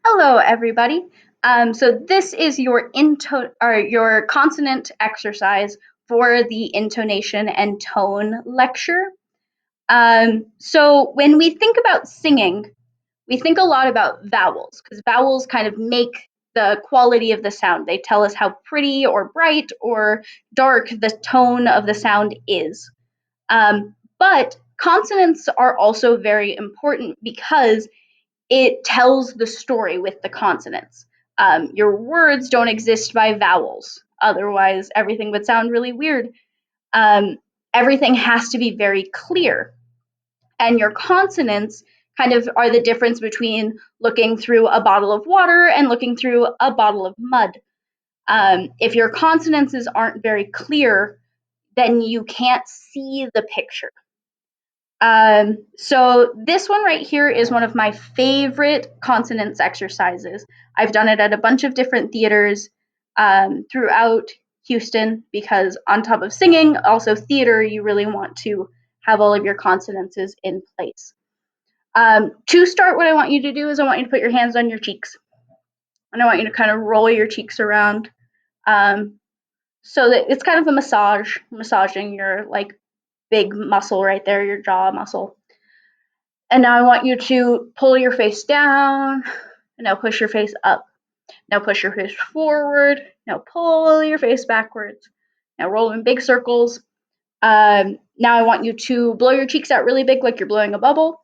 Hello, everybody. So this is your your consonant exercise for the intonation and tone lecture. So when we think about singing, we think a lot about vowels because vowels kind of make the quality of the sound. They tell us how pretty or bright or dark the tone of the sound is. But consonants are also very important because it tells the story with the consonants. Your words don't exist by vowels, otherwise, everything would sound really weird. Um, Everything has to be very clear, and your consonants kind of are the difference between looking through a bottle of water and looking through a bottle of mud. If your consonants aren't very clear, then you can't see the picture. So this one right here is one of my favorite consonants exercises. I've done it at a bunch of different theaters throughout Houston because on top of singing, also theater, you really want to have all of your consonants in place. To start, what I want you to do is I want you to put your hands on your cheeks, and I want you to kind of roll your cheeks around, um, so that it's kind of a massage, massaging your like big muscle right there, your jaw muscle. And now I want you to pull your face down. And now push your face up. Now push your face forward. Now pull your face backwards. Now roll in big circles. Now I want you to blow your cheeks out really big like you're blowing a bubble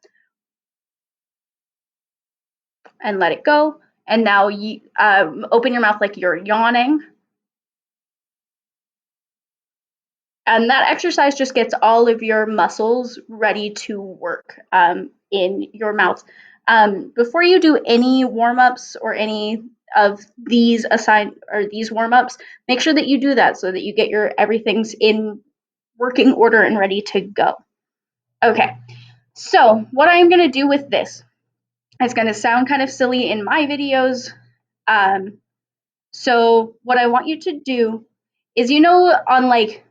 and let it go. And now you open your mouth like you're yawning. And that exercise just gets all of your muscles ready to work in your mouth. Before you do any warm ups or any of these these warm ups, make sure that you do that so that you get your everything's in working order and ready to go. Okay, so what I'm going to do with this, it's going to sound kind of silly in my videos. Um, so what I want you to do is, on like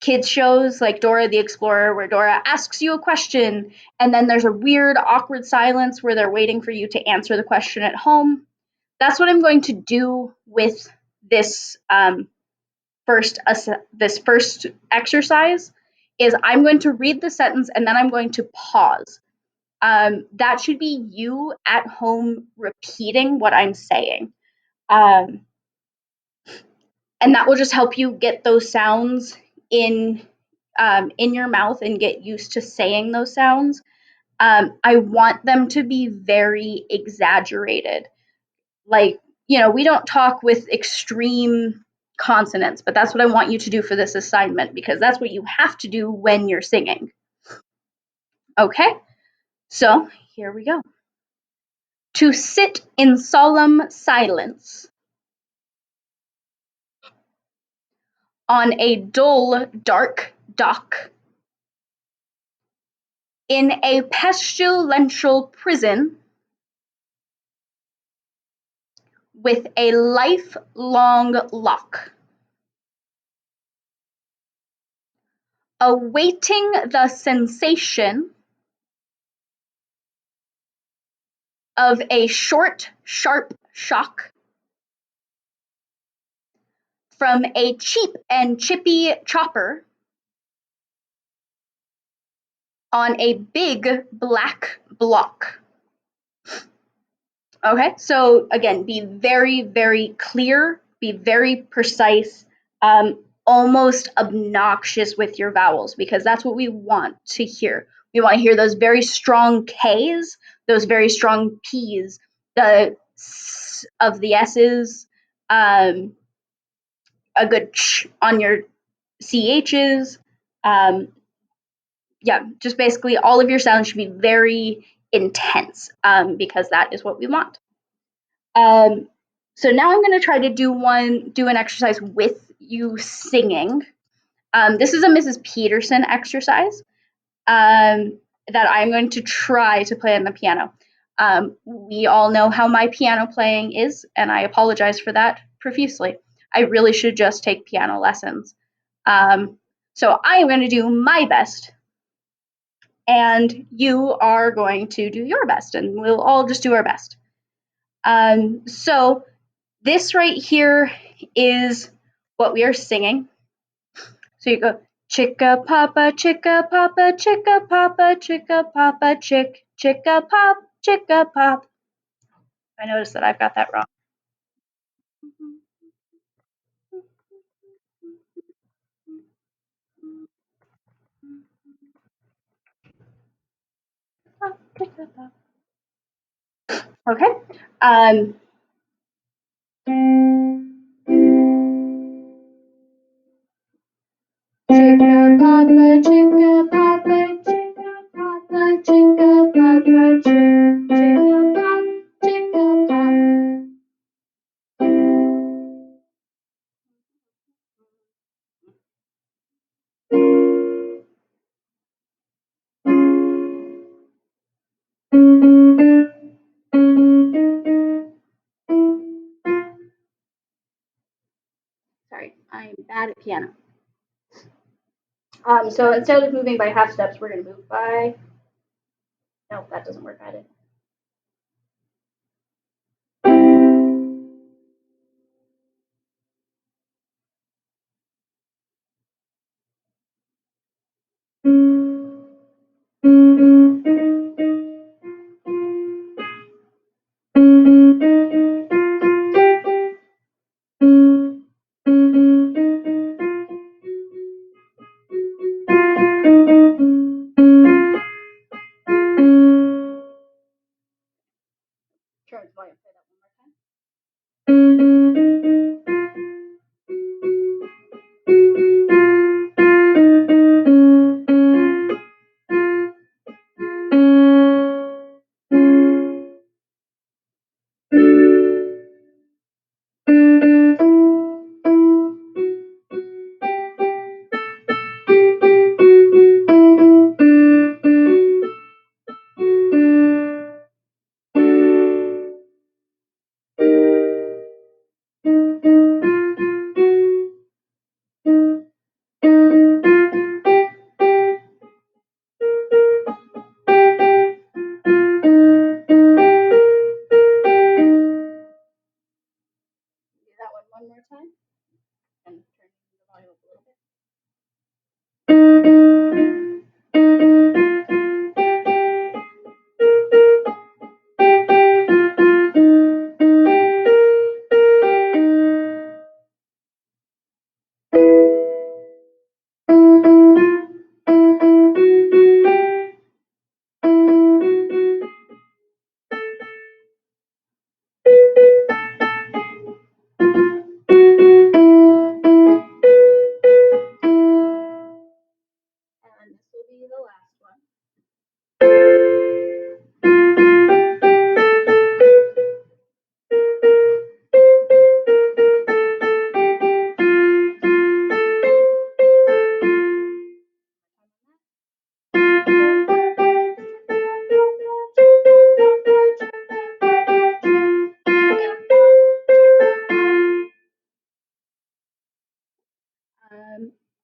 kids shows like Dora the Explorer, where Dora asks you a question and then there's a weird, awkward silence where they're waiting for you to answer the question at home. That's what I'm going to do with this this first exercise. Is I'm going to read the sentence and then I'm going to pause. That should be you at home repeating what I'm saying. Um, and that will just help you get those sounds in in your mouth and get used to saying those sounds. I want them to be very exaggerated. Like, we don't talk with extreme consonants, but that's what I want you to do for this assignment because that's what you have to do when you're singing. Okay, so here we go. To sit in solemn silence on a dull, dark dock in a pestilential prison with a lifelong lock, awaiting the sensation of a short, sharp shock from a cheap and chippy chopper on a big black block. Okay, so again, be very, very clear, be very precise, almost obnoxious with your vowels because that's what we want to hear. We want to hear those very strong K's, those very strong P's, the S of the S's, um, a good ch on your CH's. Um, yeah, just basically all of your sounds should be very intense because that is what we want. Um, so now I'm going to try to do an exercise with you singing. This is a Mrs. Peterson exercise that I'm going to try to play on the piano. We all know how my piano playing is, and I apologize for that profusely. I really should just take piano lessons. So I am going to do my best, and you are going to do your best, and we'll all just do our best. So this right here is what we are singing. So you go chicka papa, chicka papa, chicka papa, chicka papa, chick, chicka pop, chicka pop. I noticed that I've got that wrong. Okay. Um, chicka papa, chicka papa, chicka papa, chicka papa, chick, chicka pop, chicka pop. Sorry, I'm bad at piano. So instead of moving by half steps, we're going to move by. No, that doesn't work either. Turn the volume. Play that one more time. Do that one more time. And turn the volume up a little bit. And this will be the last one.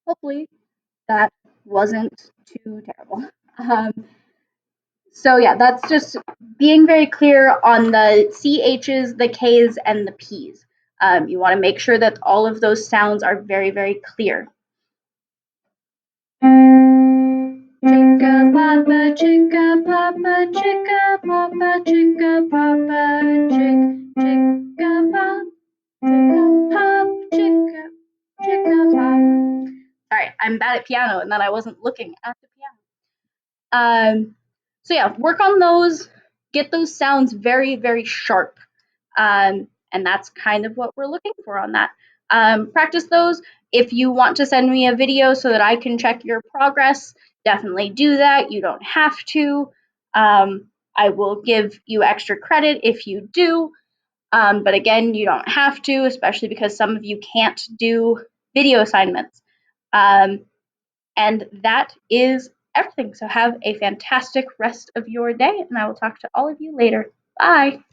Hopefully that wasn't too terrible. Um, so yeah, that's just being very clear on the CHs, the Ks, and the Ps. You want to make sure that all of those sounds are very, very clear. Chicka papa, chicka papa, chicka papa, chicka papa, chick, chicka pop, chicka pop, chicka, chicka pop. Sorry, I'm bad at piano, and then I wasn't looking at the piano. So yeah, work on those, get those sounds very, very sharp. And that's kind of what we're looking for on that. Practice those. If you want to send me a video so that I can check your progress, definitely do that. You don't have to. I will give you extra credit if you do. But again, you don't have to, especially because some of you can't do video assignments. And that is everything. So have a fantastic rest of your day, and I will talk to all of you later. Bye.